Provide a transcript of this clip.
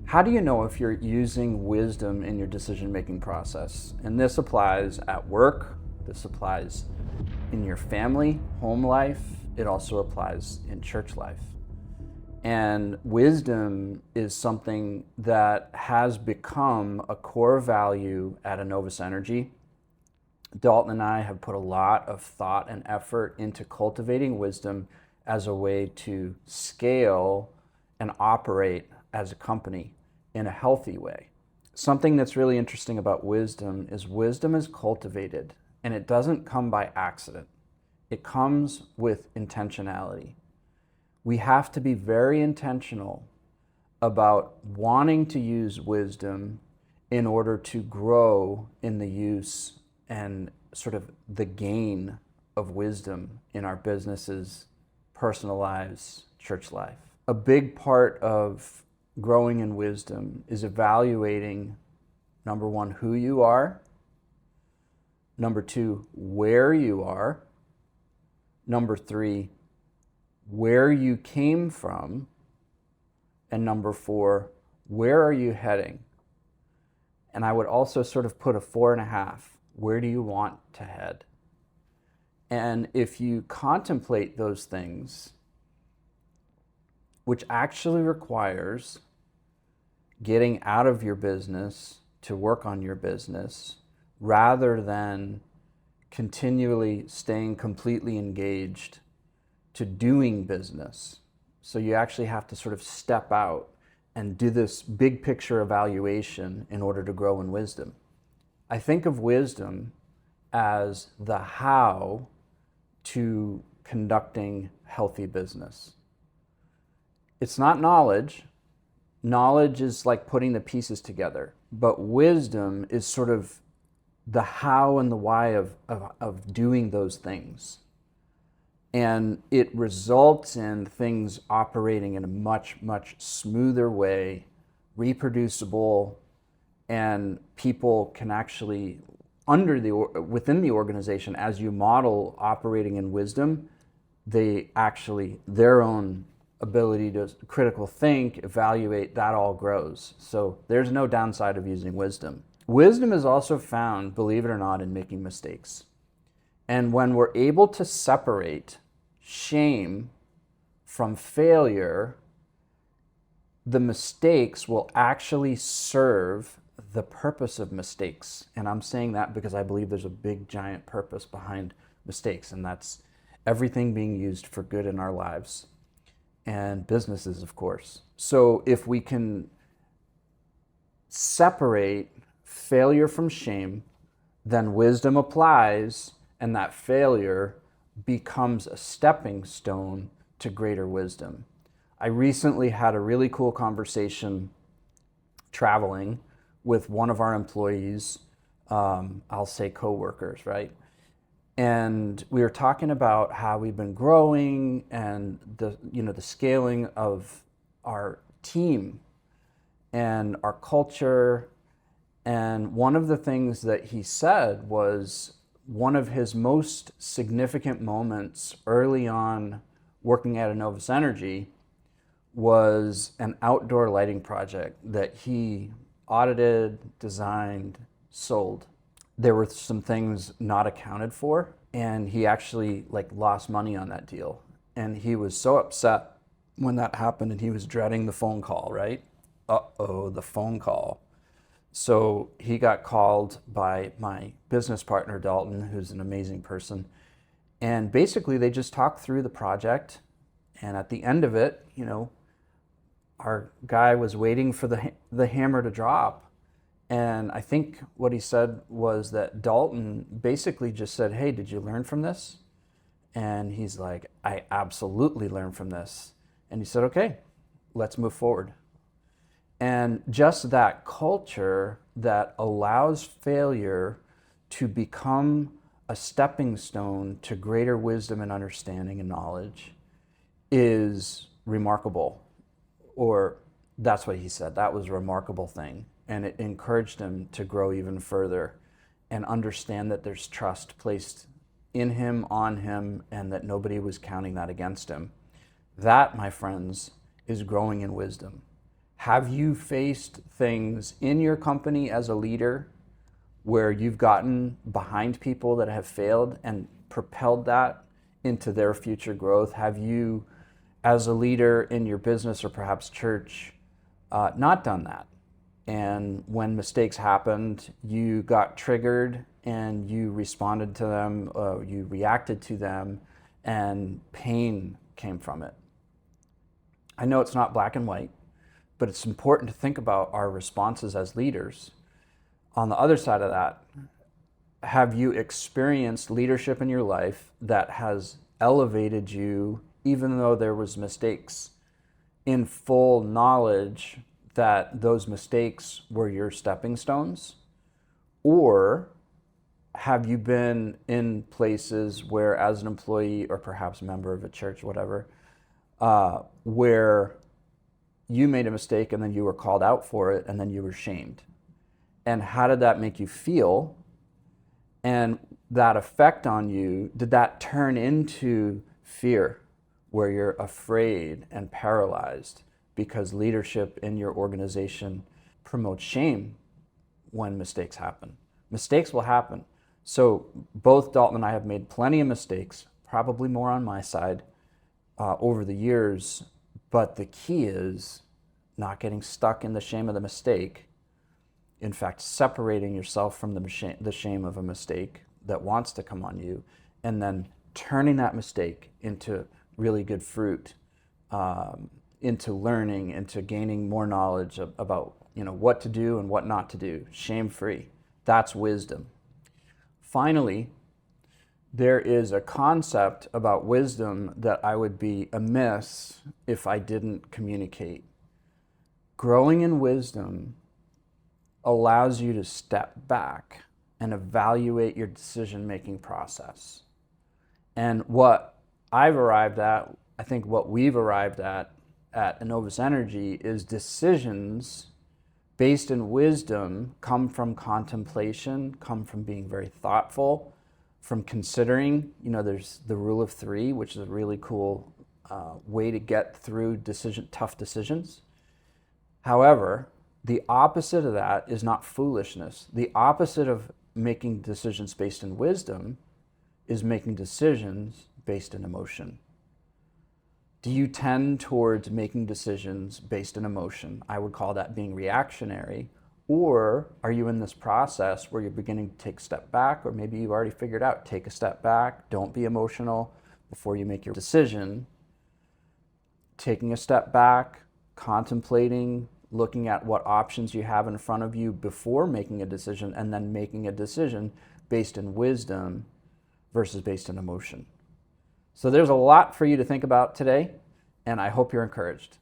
How do you know if you're using wisdom in your decision-making process? And this applies at work, this applies in your family, home life, it also applies in church life. And wisdom is something that has become a core value at Inovis Energy. Dalton and I have put a lot of thought and effort into cultivating wisdom as a way to scale and operate as a company in a healthy way. Something that's really interesting about wisdom is cultivated, and it doesn't come by accident. It comes with intentionality. We have to be very intentional about wanting to use wisdom in order to grow in the use and sort of the gain of wisdom in our businesses, personal lives, church life. A big part of growing in wisdom is evaluating, number one, who you are, number two, where you are, number three, where you came from, and number four, where are you heading? And I would also sort of put a 4.5. Where do you want to head? And if you contemplate those things, which actually requires getting out of your business to work on your business rather than continually staying completely engaged to doing business. So you actually have to sort of step out and do this big picture evaluation in order to grow in wisdom. I think of wisdom as the how to conducting healthy business. It's not knowledge. Knowledge is like putting the pieces together, but wisdom is sort of the how and the why of doing those things. And it results in things operating in a much, much smoother way, reproducible, and people can actually, within the organization, as you model operating in wisdom, their own ability to critical think, evaluate, that all grows. So there's no downside of using wisdom. Wisdom is also found, believe it or not, in making mistakes. And when we're able to separate shame from failure, the mistakes will actually serve the purpose of mistakes. And I'm saying that because I believe there's a big, giant purpose behind mistakes, and that's everything being used for good in our lives and businesses, of course. So if we can separate failure from shame, then wisdom applies, and that failure becomes a stepping stone to greater wisdom. I recently had a really cool conversation traveling with one of our employees, I'll say coworkers, right? And we were talking about how we've been growing and the scaling of our team and our culture. And one of the things that he said was one of his most significant moments early on working at Inovis Energy was an outdoor lighting project that he audited, designed, sold. There were some things not accounted for, and he actually lost money on that deal. And he was so upset when that happened, and he was dreading the phone call, right? Uh-oh, the phone call. So he got called by my business partner, Dalton, who's an amazing person. And basically they just talked through the project. And at the end of it, our guy was waiting for the hammer to drop. And I think what he said was that Dalton basically just said, "Hey, did you learn from this?" And he's like, "I absolutely learned from this." And he said, "Okay, let's move forward." And just that culture that allows failure to become a stepping stone to greater wisdom and understanding and knowledge is remarkable. Or that's what he said. That was a remarkable thing. And it encouraged him to grow even further and understand that there's trust placed in him, on him, and that nobody was counting that against him. That, my friends, is growing in wisdom. Have you faced things in your company as a leader where you've gotten behind people that have failed and propelled that into their future growth? Have you, as a leader in your business or perhaps church, not done that? And when mistakes happened, you got triggered and you responded to them, you reacted to them, and pain came from it. I know it's not black and white, but it's important to think about our responses as leaders. On the other side of that, have you experienced leadership in your life that has elevated you even though there was mistakes, in full knowledge that those mistakes were your stepping stones? Or have you been in places where, as an employee or perhaps member of a church, whatever, where you made a mistake and then you were called out for it and then you were shamed? And how did that make you feel? And that effect on you, did that turn into fear, where you're afraid and paralyzed because leadership in your organization promotes shame when mistakes happen? Mistakes will happen. So both Dalton and I have made plenty of mistakes, probably more on my side, over the years. But the key is not getting stuck in the shame of the mistake. In fact, separating yourself from the shame of a mistake that wants to come on you, and then turning that mistake into really good fruit, into learning, into gaining more knowledge about what to do and what not to do, shame-free. That's wisdom. Finally, there is a concept about wisdom that I would be amiss if I didn't communicate. Growing in wisdom allows you to step back and evaluate your decision-making process. And what I've arrived at, I think what we've arrived at Inovis Energy, is decisions based in wisdom come from contemplation, come from being very thoughtful, from considering, there's the rule of three, which is a really cool way to get through tough decisions. However, the opposite of that is not foolishness. The opposite of making decisions based in wisdom is making decisions based in emotion. Do you tend towards making decisions based in emotion? I would call that being reactionary. Or are you in this process where you're beginning to take a step back, or maybe you've already figured out, take a step back, don't be emotional before you make your decision. Taking a step back, contemplating, looking at what options you have in front of you before making a decision, and then making a decision based in wisdom versus based in emotion. So there's a lot for you to think about today, and I hope you're encouraged.